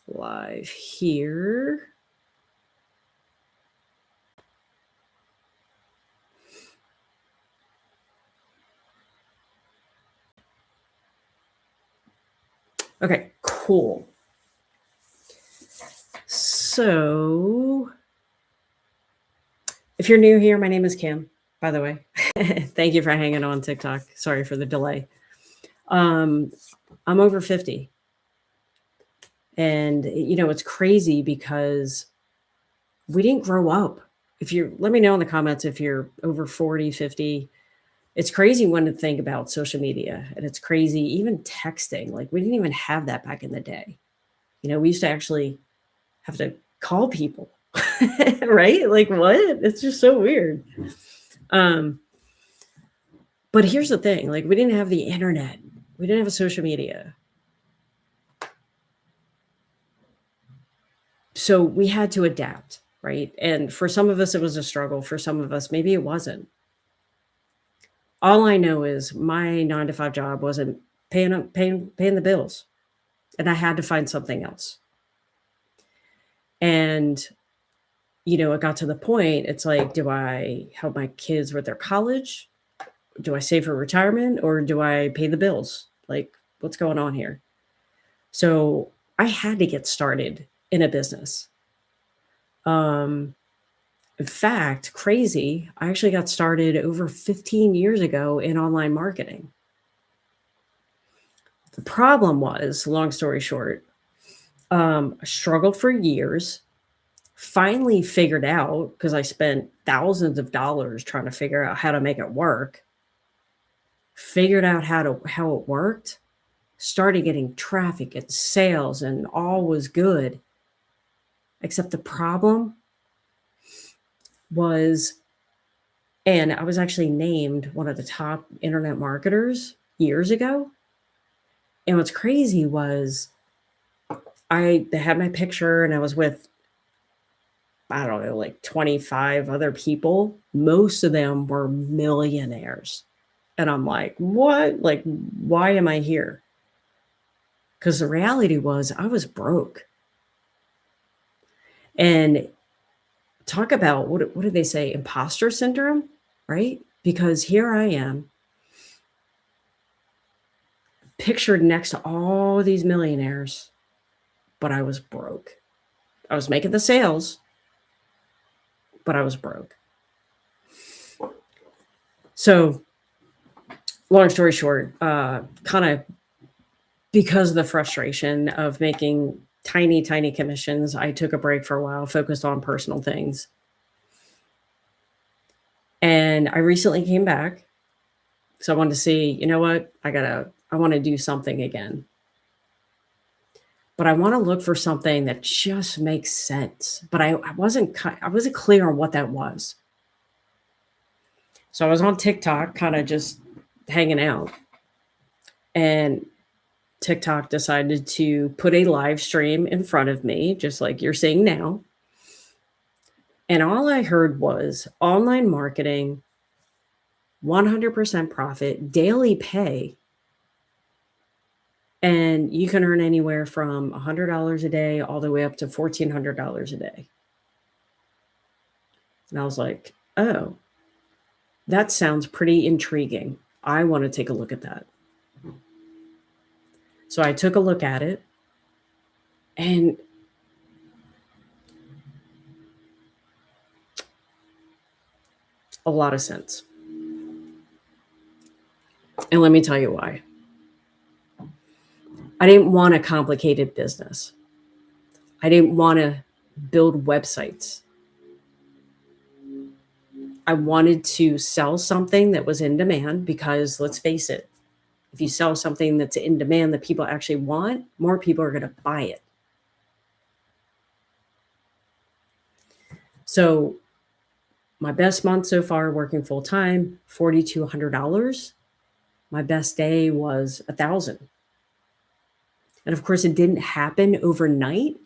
live here. Okay, cool. So if you're new here, my name is Kim, by the way. Thank you for hanging on TikTok. Sorry for the delay. I'm over 50. And, it's crazy because we didn't grow up. Let me know in the comments if you're over 40, 50. It's crazy when to think about social media, and it's crazy even texting. Like, we didn't even have that back in the day. We used to actually have to call people, right? Like, what? It's just so weird. But here's the thing, like, we didn't have the internet. We didn't have a social media. So we had to adapt, right? And for some of us, it was a struggle. For some of us, maybe it wasn't. All I know is my 9 to 5 job wasn't paying the bills, and I had to find something else. And it got to the point. It's like, do I help my kids with their college? Do I save for retirement, or do I pay the bills? Like, what's going on here? So I had to get started in a business. In fact, crazy, I actually got started over 15 years ago in online marketing. The problem was, long story short, I struggled for years, finally figured out, because I spent thousands of dollars trying to figure out how to make it work, figured out how it worked, started getting traffic and sales, and all was good. Except the problem was, and I was actually named one of the top internet marketers years ago. And what's crazy was they had my picture, and I was with, I don't know, like 25 other people. Most of them were millionaires. And I'm like, what? Like, why am I here? Because the reality was I was broke. And talk about, what did they say? Imposter syndrome, right? Because here I am, pictured next to all these millionaires, but I was broke. I was making the sales, but I was broke. So, long story short, kind of because of the frustration of making tiny, tiny commissions, I took a break for a while, focused on personal things. And I recently came back. So I wanted to see, you know what? I want to do something again. But I want to look for something that just makes sense. But I wasn't clear on what that was. So I was on TikTok, kind of just hanging out. And TikTok decided to put a live stream in front of me, just like you're seeing now. And all I heard was online marketing, 100% profit, daily pay. And you can earn anywhere from $100 a day all the way up to $1,400 a day. And I was like, oh, that sounds pretty intriguing. I want to take a look at that. So I took a look at it, and a lot of sense. And let me tell you why. I didn't want a complicated business. I didn't want to build websites. I wanted to sell something that was in demand, because let's face it, if you sell something that's in demand that people actually want, more people are going to buy it. So my best month so far working full time, $4,200. My best day was 1,000. And of course, it didn't happen overnight,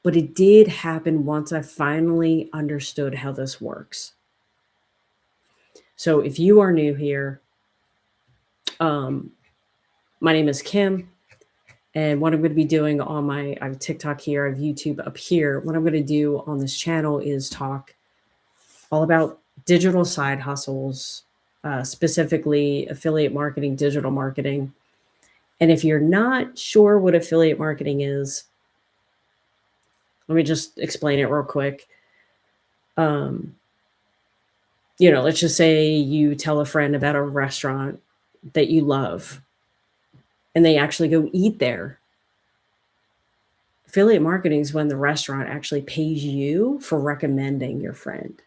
but it did happen once I finally understood how this works. So if you are new here, my name is Kim. And what I'm going to be doing on I have TikTok here, I have YouTube up here. What I'm going to do on this channel is talk all about digital side hustles, specifically affiliate marketing, digital marketing. And if you're not sure what affiliate marketing is, let me just explain it real quick. Um, let's just say you tell a friend about a restaurant that you love and they actually go eat there. Affiliate marketing is when the restaurant actually pays you for recommending your friend.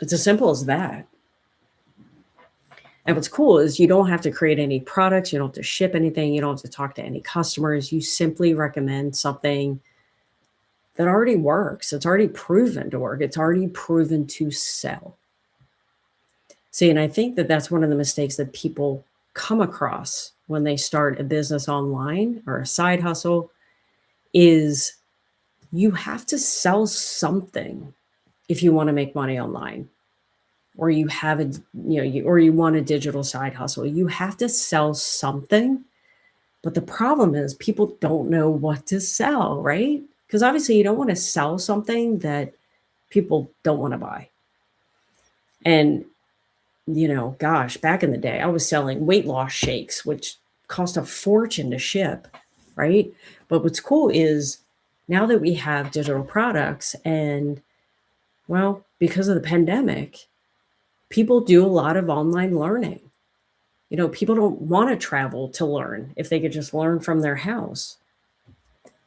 It's as simple as that. And what's cool is you don't have to create any products, you don't have to ship anything, you don't have to talk to any customers. You simply recommend something that already works. It's already proven to work. It's already proven to sell. See, and I think that that's one of the mistakes that people come across when they start a business online or a side hustle is you have to sell something if you want to make money online, or you have or you want a digital side hustle. You have to sell something. But the problem is people don't know what to sell, right? Because obviously you don't want to sell something that people don't want to buy. And, gosh, back in the day, I was selling weight loss shakes, which cost a fortune to ship, right? But what's cool is now that we have digital products and, well, because of the pandemic, people do a lot of online learning. People don't want to travel to learn if they could just learn from their house.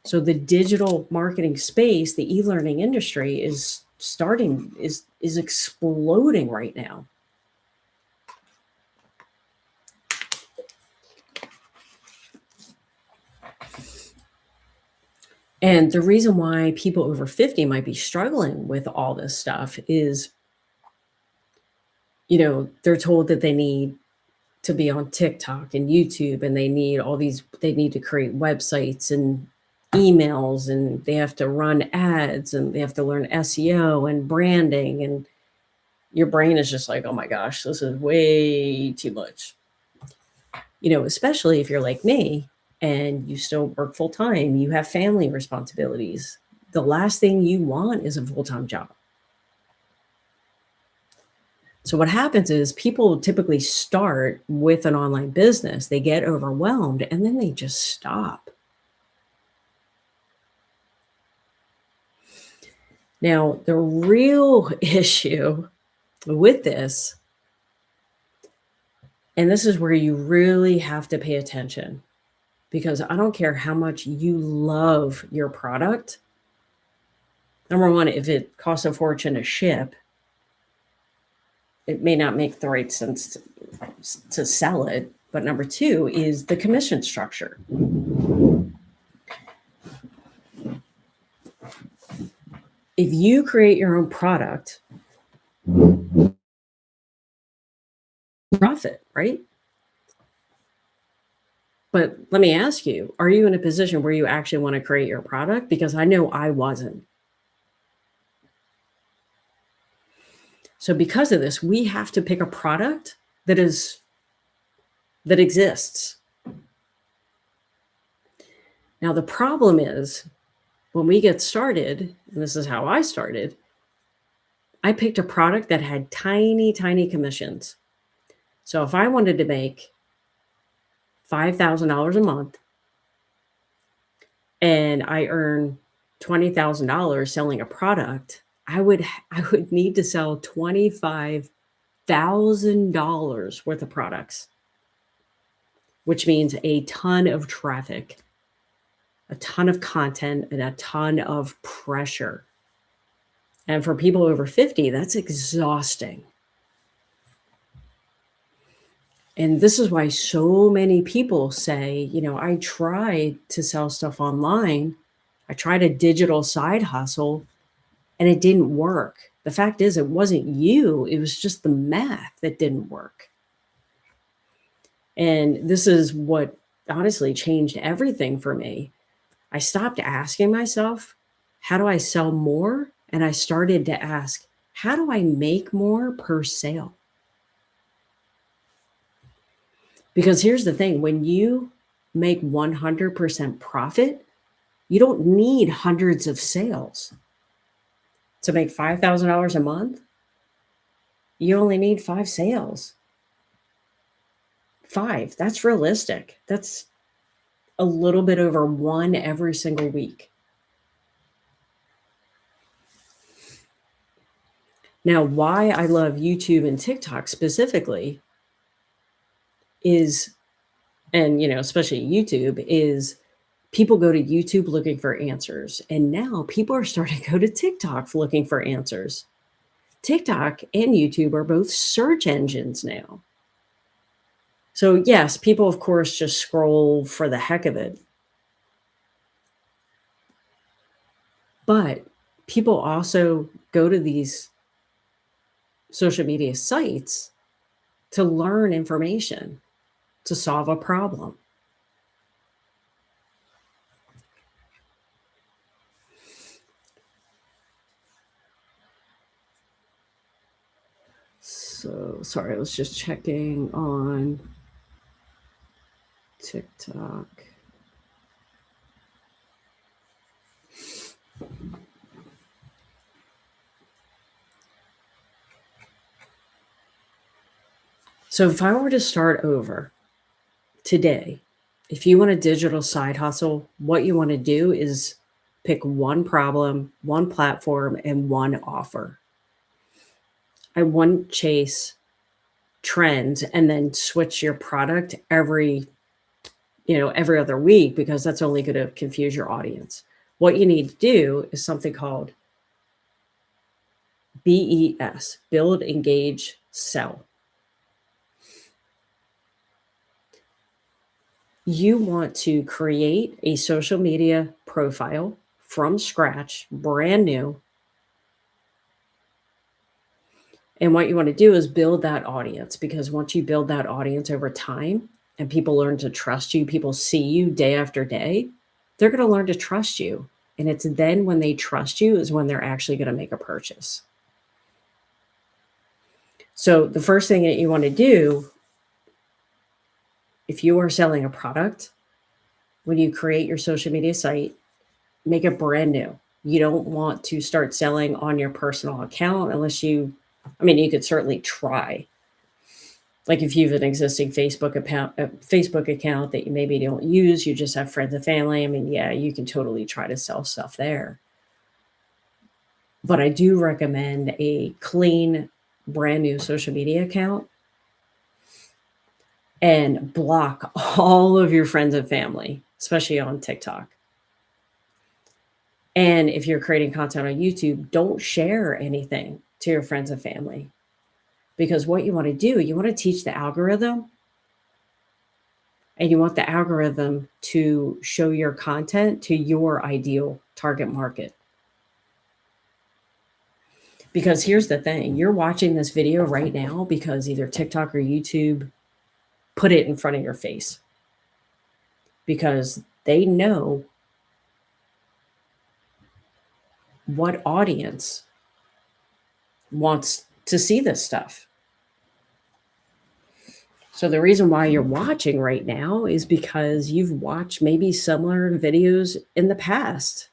So the digital marketing space, the e-learning industry is exploding right now. And the reason why people over 50 might be struggling with all this stuff is, they're told that they need to be on TikTok and YouTube, and they need to create websites and emails, and they have to run ads, and they have to learn SEO and branding. And your brain is just like, oh my gosh, this is way too much. Especially if you're like me and you still work full time, you have family responsibilities. The last thing you want is a full-time job. So what happens is people typically start with an online business, they get overwhelmed, and then they just stop. Now, the real issue with this, and this is where you really have to pay attention, because I don't care how much you love your product. Number one, if it costs a fortune to ship, it may not make the right sense to sell it. But number two is the commission structure. If you create your own product, profit, right? But let me ask you, are you in a position where you actually want to create your product? Because I know I wasn't. So because of this, we have to pick a product that exists. Now, the problem is when we get started, and this is how I started, I picked a product that had tiny, tiny commissions. So if I wanted to make $5,000 a month and I earn $20,000 selling a product, I would need to sell $25,000 worth of products, which means a ton of traffic, a ton of content, and a ton of pressure. And for people over 50, that's exhausting. And this is why so many people say, I tried to sell stuff online. I tried a digital side hustle and it didn't work. The fact is, it wasn't you. It was just the math that didn't work. And this is what honestly changed everything for me. I stopped asking myself, how do I sell more? And I started to ask, how do I make more per sale? Because here's the thing, when you make 100% profit, you don't need hundreds of sales. To make $5,000 a month, you only need 5 sales. 5, that's realistic. That's a little bit over 1 every single week. Now, why I love YouTube and TikTok specifically is, and especially YouTube, is people go to YouTube looking for answers. And now people are starting to go to TikTok looking for answers. TikTok and YouTube are both search engines now. So, yes, people, of course, just scroll for the heck of it. But people also go to these social media sites to learn information, to solve a problem. So, sorry, I was just checking on TikTok. So, if I were to start over today, if you want a digital side hustle, what you want to do is pick one problem, one platform, and one offer. I wouldn't chase trends and then switch your product every other week, because that's only going to confuse your audience. What you need to do is something called BES, build, engage, sell. You want to create a social media profile from scratch, brand new. And what you want to do is build that audience, because once you build that audience over time and people learn to trust you, people see you day after day, they're going to learn to trust you. And it's then when they trust you is when they're actually going to make a purchase. So the first thing that you want to do, if you are selling a product, when you create your social media site, make it brand new. You don't want to start selling on your personal account unless you could certainly try. Like if you have an existing Facebook account that you maybe don't use, you just have friends and family. Yeah, you can totally try to sell stuff there. But I do recommend a clean, brand new social media account and block all of your friends and family, especially on TikTok. And if you're creating content on YouTube, don't share anything to your friends and family. Because what you want to do, you want to teach the algorithm, and you want the algorithm to show your content to your ideal target market. Because here's the thing, you're watching this video right now because either TikTok or YouTube put it in front of your face, because they know what audience wants to see this stuff. So the reason why you're watching right now is because you've watched maybe similar videos in the past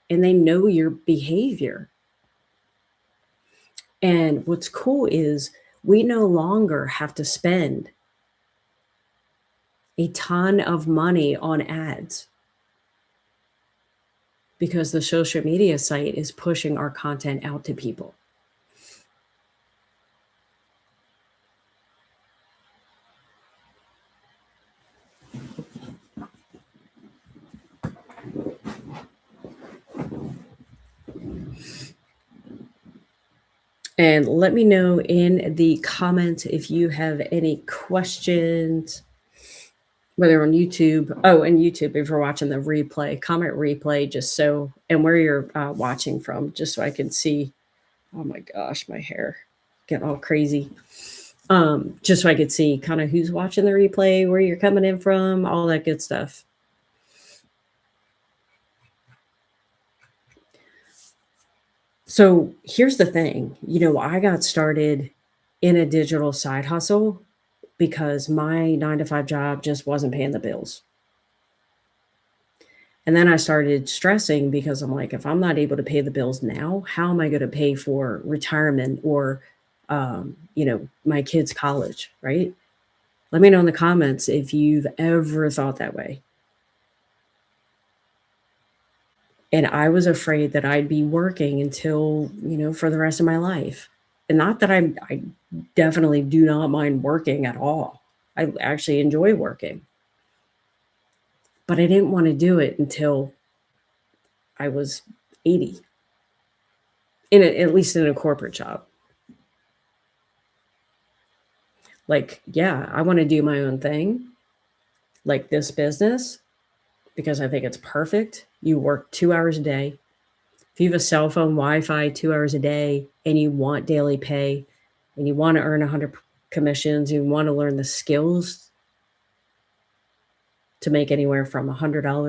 and they know your behavior. And what's cool is we no longer have to spend a ton of money on ads, because the social media site is pushing our content out to people. And let me know in the comments if you have any questions, whether on YouTube. Oh, and YouTube, if you're watching the replay, comment replay, and where you're watching from, just so I can see. Oh my gosh, my hair getting all crazy. Just so I could see kind of who's watching the replay, where you're coming in from, all that good stuff. So here's the thing, I got started in a digital side hustle because my 9 to 5 job just wasn't paying the bills. And then I started stressing because I'm like, if I'm not able to pay the bills now, how am I going to pay for retirement or, my kids' college, right? Let me know in the comments if you've ever thought that way. And I was afraid that I'd be working until, for the rest of my life. And not that I definitely do not mind working at all. I actually enjoy working, but I didn't want to do it until I was 80, at least in a corporate job. Like, yeah, I want to do my own thing, like this business, because I think it's perfect. You work 2 hours a day. If you have a cell phone, Wi-Fi, 2 hours a day, and you want daily pay, and you want to earn 100 commissions, you want to learn the skills to make anywhere from $100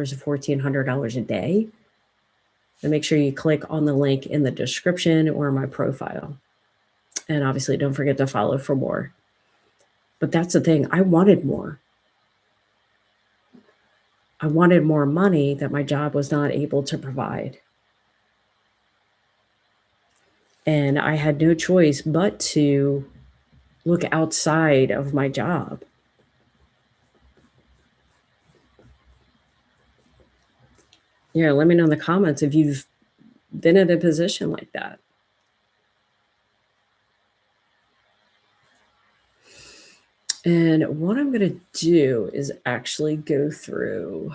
to $1,400 a day, then make sure you click on the link in the description or my profile. And obviously, don't forget to follow for more. But that's the thing. I wanted more. I wanted more money that my job was not able to provide. And I had no choice but to look outside of my job. Yeah, let me know in the comments if you've been in a position like that. And what I'm going to do is actually go through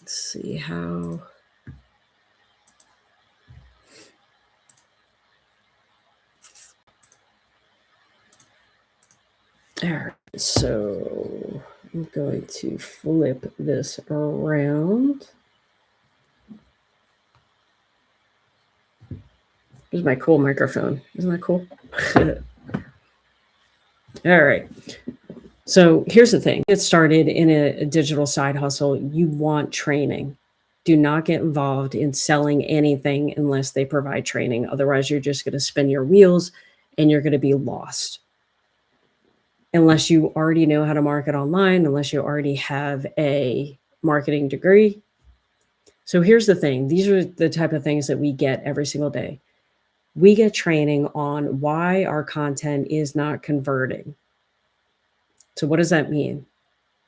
let's see how. All right, so I'm going to flip this around. This is my cool microphone. Isn't that cool? All right. So here's the thing. Get started in a digital side hustle. You want training. Do not get involved in selling anything unless they provide training. Otherwise, you're just going to spin your wheels and you're going to be lost. Unless you already know how to market online, unless you already have a marketing degree. So here's the thing. These are the type of things that we get every single day. We get training on why our content is not converting. So what does that mean?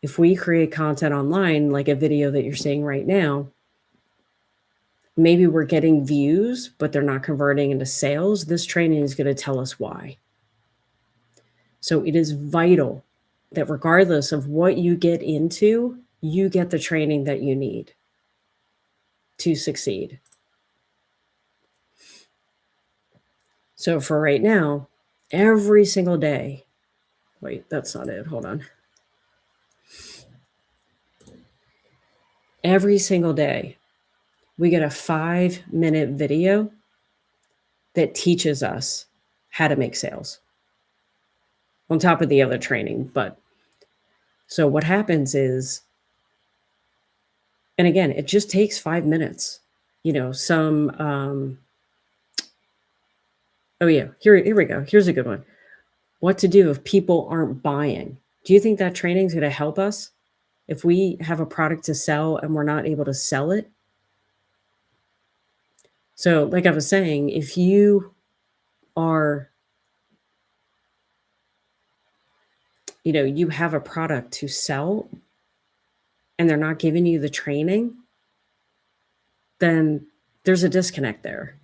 If we create content online, like a video that you're seeing right now, maybe we're getting views, but they're not converting into sales. This training is going to tell us why. So it is vital that regardless of what you get into, you get the training that you need to succeed. So for right now, every single day, wait, that's not it. Hold on. Every single day, we get a 5-minute video that teaches us how to make sales on top of the other training. But so what happens is, and again, it just takes 5 minutes. Oh yeah, here we go. Here's a good one. What to do if people aren't buying. Do you think that training is going to help us if we have a product to sell and we're not able to sell it? So like I was saying, if you are, you have a product to sell and they're not giving you the training, then there's a disconnect there.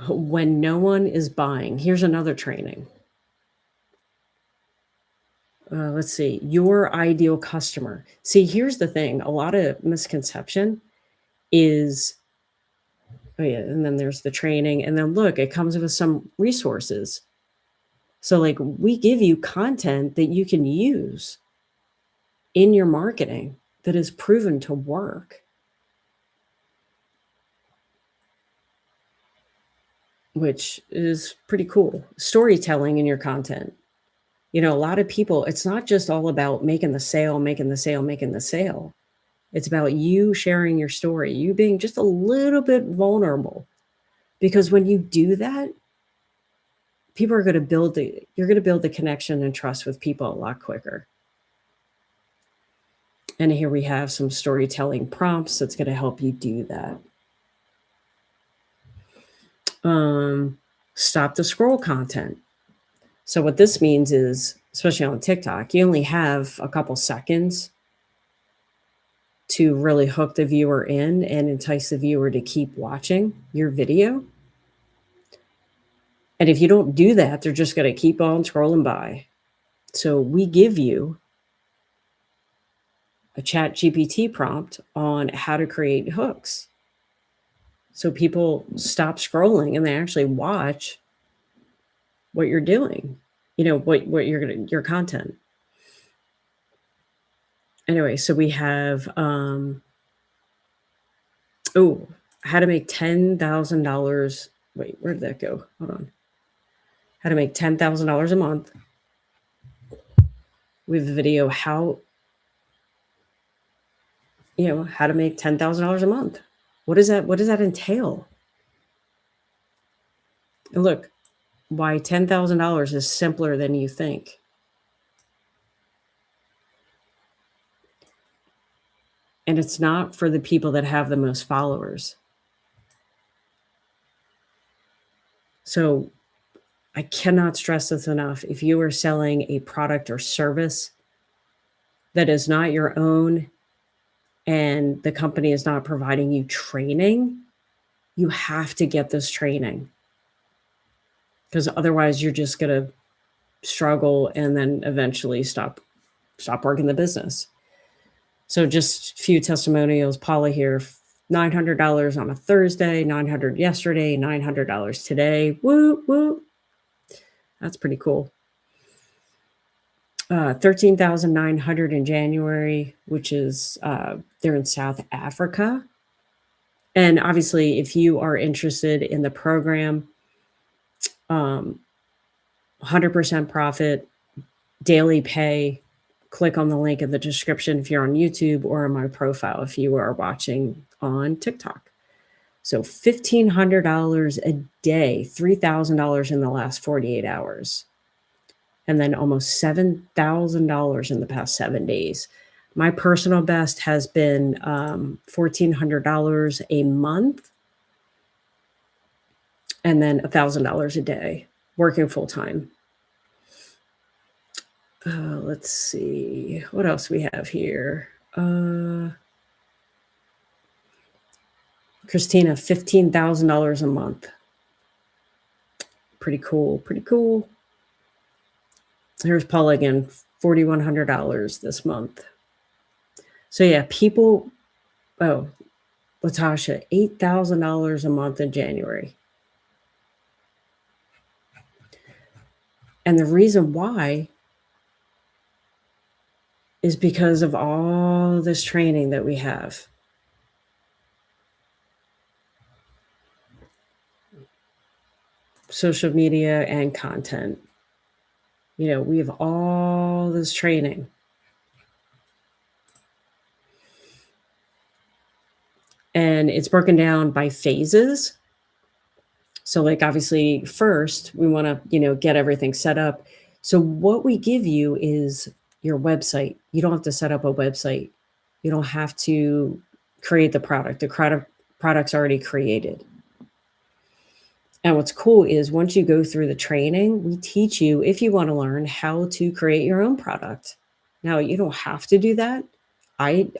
When no one is buying, here's another training. Let's see, your ideal customer. See, here's the thing. A lot of misconception is, oh yeah, and then there's the training. And then look, it comes with some resources. So like we give you content that you can use in your marketing that is proven to work, which is pretty cool. Storytelling in your content. A lot of people, it's not just all about making the sale, making the sale, making the sale. It's about you sharing your story, you being just a little bit vulnerable. Because when you do that, people are going to build you're going to build the connection and trust with people a lot quicker. And here we have some storytelling prompts that's going to help you do that. Stop the scroll content. So what this means is, especially on TikTok, you only have a couple seconds to really hook the viewer in and entice the viewer to keep watching your video. And if you don't do that, they're just going to keep on scrolling by. So we give you a chat GPT prompt on how to create hooks. So people stop scrolling and they actually watch what you're doing, what you're going to, your content. Anyway, so we have, how to make $10,000. Wait, where did that go? Hold on. How to make $10,000 a month. We have a video how to make $10,000 a month. What does that entail? And look, why $10,000 is simpler than you think. And it's not for the people that have the most followers. So I cannot stress this enough. If you are selling a product or service that is not your own and the company is not providing you training, you have to get this training. Because otherwise you're just going to struggle and then eventually stop working the business. So just a few testimonials. Paula here, $900 on a Thursday, $900 yesterday, $900 today. Woo, woo. That's pretty cool. 13,900 in January, which is they're in South Africa. And obviously, if you are interested in the program, 100% profit, daily pay, click on the link in the description if you're on YouTube, or on my profile if you are watching on TikTok. So $1,500 a day, $3,000 in the last 48 hours. And then almost $7,000 in the past 7 days. My personal best has been $1,400 a month, and then $1,000 a day working full time. Let's see what else we have here. Christina, $15,000 a month. Pretty cool. Pretty cool. Here's Paula again, $4,100 this month. So yeah, people, Latasha, $8,000 a month in January. And the reason why is because of all this training that we have. Social media and content. We have all this training. And it's broken down by phases. So like obviously first we want to, get everything set up. So what we give you is your website. You don't have to set up a website. You don't have to create the product. The product's already created. And what's cool is once you go through the training, we teach you, if you want to learn, how to create your own product. Now, you don't have to do that. I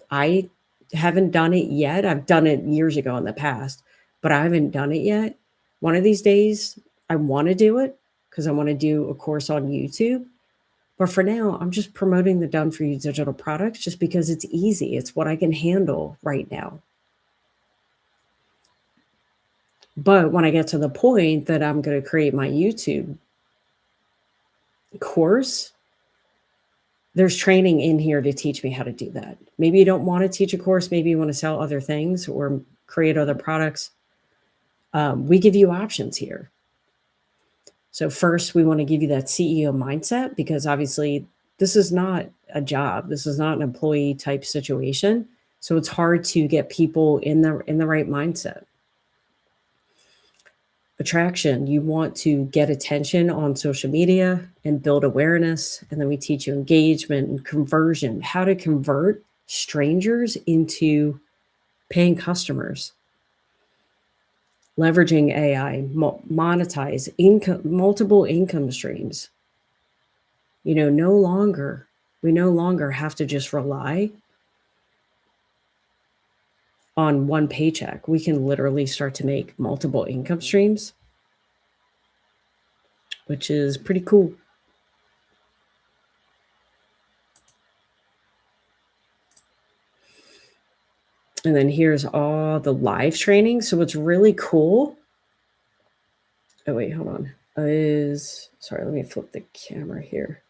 haven't done it yet. I've done it years ago in the past, but I haven't done it yet. One of these days, I want to do it because I want to do a course on YouTube. But for now, I'm just promoting the Done For You digital products just because it's easy. It's what I can handle right now. But when I get to the point that I'm going to create my YouTube course, there's training in here to teach me how to do that. Maybe you don't want to teach a course. Maybe you want to sell other things or create other products. We give you options here. So first, we want to give you that CEO mindset because obviously this is not a job. This is not an employee type situation. So it's hard to get people in the right mindset. attraction. You want to get attention on social media and build awareness. And then we teach you engagement and conversion, how to convert strangers into paying customers, leveraging AI, monetize income, multiple income streams. We no longer have to just rely on one paycheck. We can literally start to make multiple income streams, which is pretty cool. And then here's all the live training. So what's really cool. Oh, wait, hold on. Sorry, let me flip the camera here.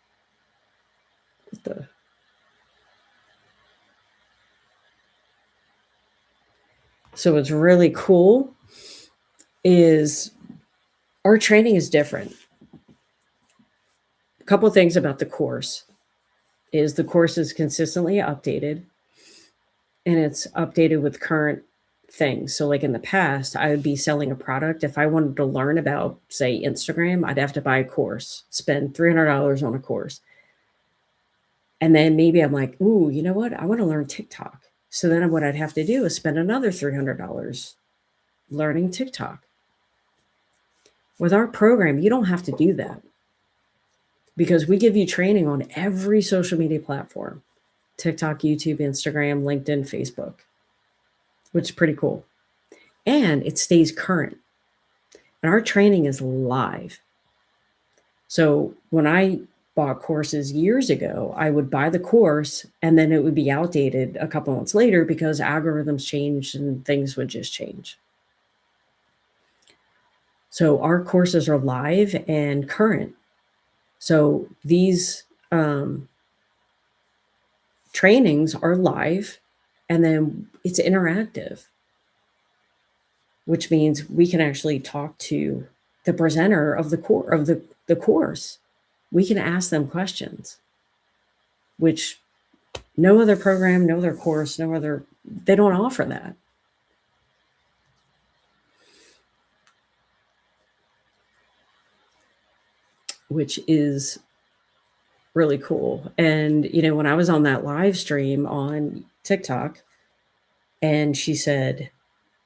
So what's really cool is our training is different. A couple of things about the course is the course is consistently updated, and it's updated with current things. So like in the past, I would be selling a product. If I wanted to learn about, say, Instagram, I'd have to buy a course, spend $300 on a course. And then maybe I'm like, ooh, you know what? I want to learn TikTok. So then what I'd have to do is spend another $300 learning TikTok. With our program, you don't have to do that because we give you training on every social media platform: TikTok, YouTube, Instagram, LinkedIn, Facebook, which is pretty cool. And it stays current. And our training is live. So when I bought courses years ago, I would buy the course and then it would be outdated a couple months later because algorithms changed and things would just change. So our courses are live and current. So these trainings are live, and then it's interactive, which means we can actually talk to the presenter of the course. We can ask them questions, which no other program, no other course, they don't offer that. Which is really cool. And, when I was on that live stream on TikTok, and she said,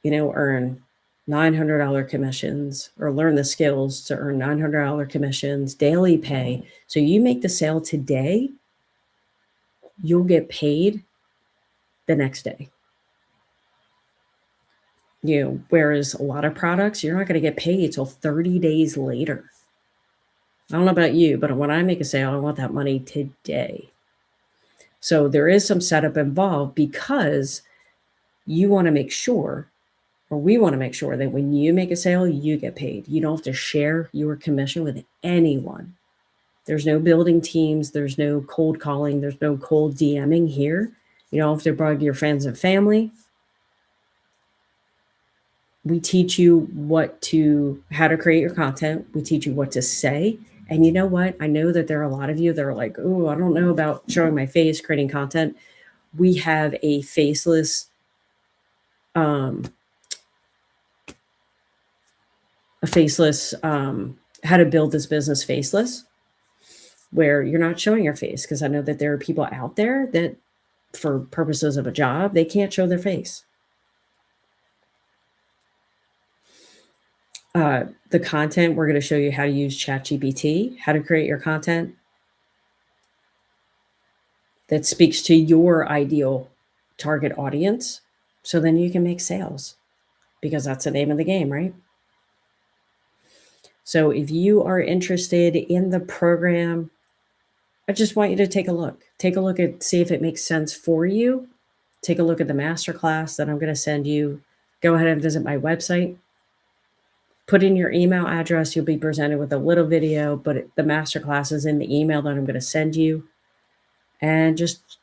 earn $900 commissions or learn the skills to earn $900 commissions, daily pay. So you make the sale today, you'll get paid the next day. Whereas a lot of products, you're not going to get paid till 30 days later. I don't know about you, but when I make a sale, I want that money today. So there is some setup involved because you want to make sure, or we want to make sure, that when you make a sale, you get paid. You don't have to share your commission with anyone. There's no building teams. There's no cold calling. There's no cold DMing here. You don't have to bug your friends and family. We teach you how to create your content. We teach you what to say. And you know what? I know that there are a lot of you that are like, oh, I don't know about showing my face, creating content. We have a faceless, how to build this business faceless, where you're not showing your face. Because I know that there are people out there that, for purposes of a job, they can't show their face. The content, we're going to show you how to use ChatGPT, how to create your content that speaks to your ideal target audience. So then you can make sales, because that's the name of the game, right? So if you are interested in the program, I just want you to take a look. See if it makes sense for you. Take a look at the masterclass that I'm going to send you. Go ahead and visit my website. Put in your email address. You'll be presented with a little video, but the masterclass is in the email that I'm going to send you. And just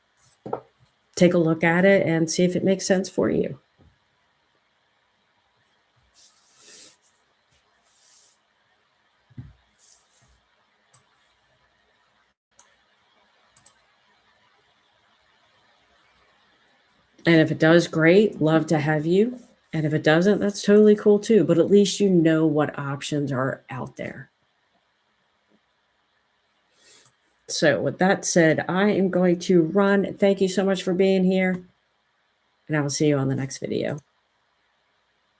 take a look at it and see if it makes sense for you. And if it does, great. Love to have you. And if it doesn't, that's totally cool too. But at least you know what options are out there. So, with that said, I am going to run. Thank you so much for being here, and I will see you on the next video.